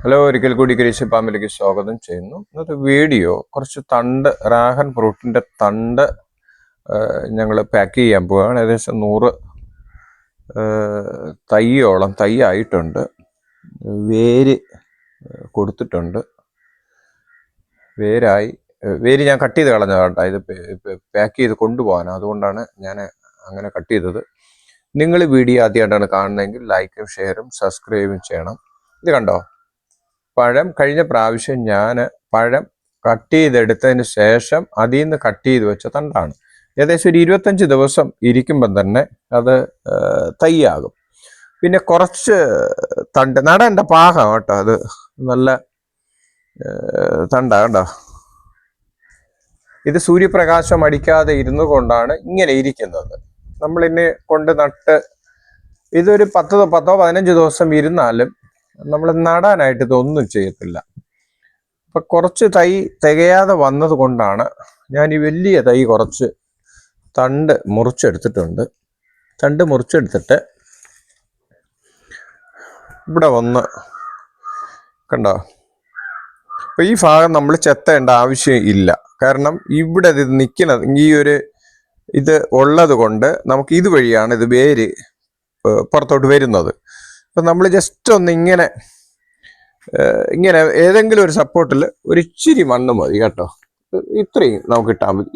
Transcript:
Hello, ഒരിക്കൽ കൂടി ഗ്രീഷ്യ ഫാമിലിക്ക് സ്വാഗതം ചെയ്യുന്നു. ഇന്നത്തെ വീഡിയോ കുറച്ച് തണ്ട് റാഗൺ ഫ്രൂട്ടിൻ്റെ തണ്ട് ഞങ്ങൾ പാക്ക് ചെയ്യാൻ പോവുകയാണ്. ഏകദേശം 100 തൈയോളം ആയിട്ടുണ്ട്. വേര് കൊടുത്തിട്ടുണ്ട്. വേര് ഞാൻ കട്ട് ചെയ്ത് കളഞ്ഞതാണ് കേട്ടോ. ഇത് പാക്ക് ചെയ്ത് കൊണ്ടുപോകാനാണ്, അതുകൊണ്ടാണ് ഞാൻ അങ്ങനെ കട്ട് ചെയ്തത്. നിങ്ങൾ വീഡിയോ ആദ്യമായിട്ടാണ് കാണുന്നതെങ്കിൽ ലൈക്കും ഷെയറും സബ്സ്ക്രൈബും ചെയ്യണം. ഇത് കണ്ടോ, പഴം കഴിഞ്ഞ പ്രാവശ്യം ഞാൻ പഴം കട്ട് ചെയ്തെടുത്തതിന് ശേഷം അതിൽ നിന്ന് കട്ട് ചെയ്ത് വെച്ച തണ്ടാണ്. ഏകദേശം ഒരു 25 ദിവസം ഇരിക്കുമ്പം തന്നെ അത് തൈയാകും. പിന്നെ കുറച്ച് തണ്ട് നടേണ്ട പാകം കേട്ടോ, അത് നല്ല തണ്ടാ കേട്ടോ. ഇത് സൂര്യപ്രകാശം അടിക്കാതെ ഇരുന്നു കൊണ്ടാണ് ഇങ്ങനെ ഇരിക്കുന്നത്. നമ്മളിന്നെ കൊണ്ട് നട്ട് ഇതൊരു 10-15 ദിവസം ഇരുന്നാലും നമ്മൾ നടാനായിട്ട് ഇതൊന്നും ചെയ്യത്തില്ല. അപ്പൊ കുറച്ച് തൈ തികയാതെ വന്നത് കൊണ്ടാണ് ഞാൻ ഈ വലിയ തൈ കുറച്ച് തണ്ട് മുറിച്ചെടുത്തിട്ടുണ്ട്. തണ്ട് മുറിച്ചെടുത്തിട്ട് ഇവിടെ വന്ന് കണ്ടോ, അപ്പൊ ഈ ഭാഗം നമ്മൾ ചെത്തേണ്ട ആവശ്യം ഇല്ല. കാരണം ഇവിടെ ഇത് നിൽക്കുന്നത് ഇത് ഉള്ളത് കൊണ്ട് നമുക്ക് ഇതുവഴിയാണ് ഇത് വേര് പുറത്തോട്ട് വരുന്നത്. അപ്പൊ നമ്മൾ ജസ്റ്റ് ഒന്ന് ഇങ്ങനെ ഏതെങ്കിലും ഒരു സപ്പോർട്ടിൽ ഒരു ഇച്ചിരി മണ്ണ് മതി കേട്ടോ. ഇത്രയും നമുക്ക് ഇട്ടാൽ മതി.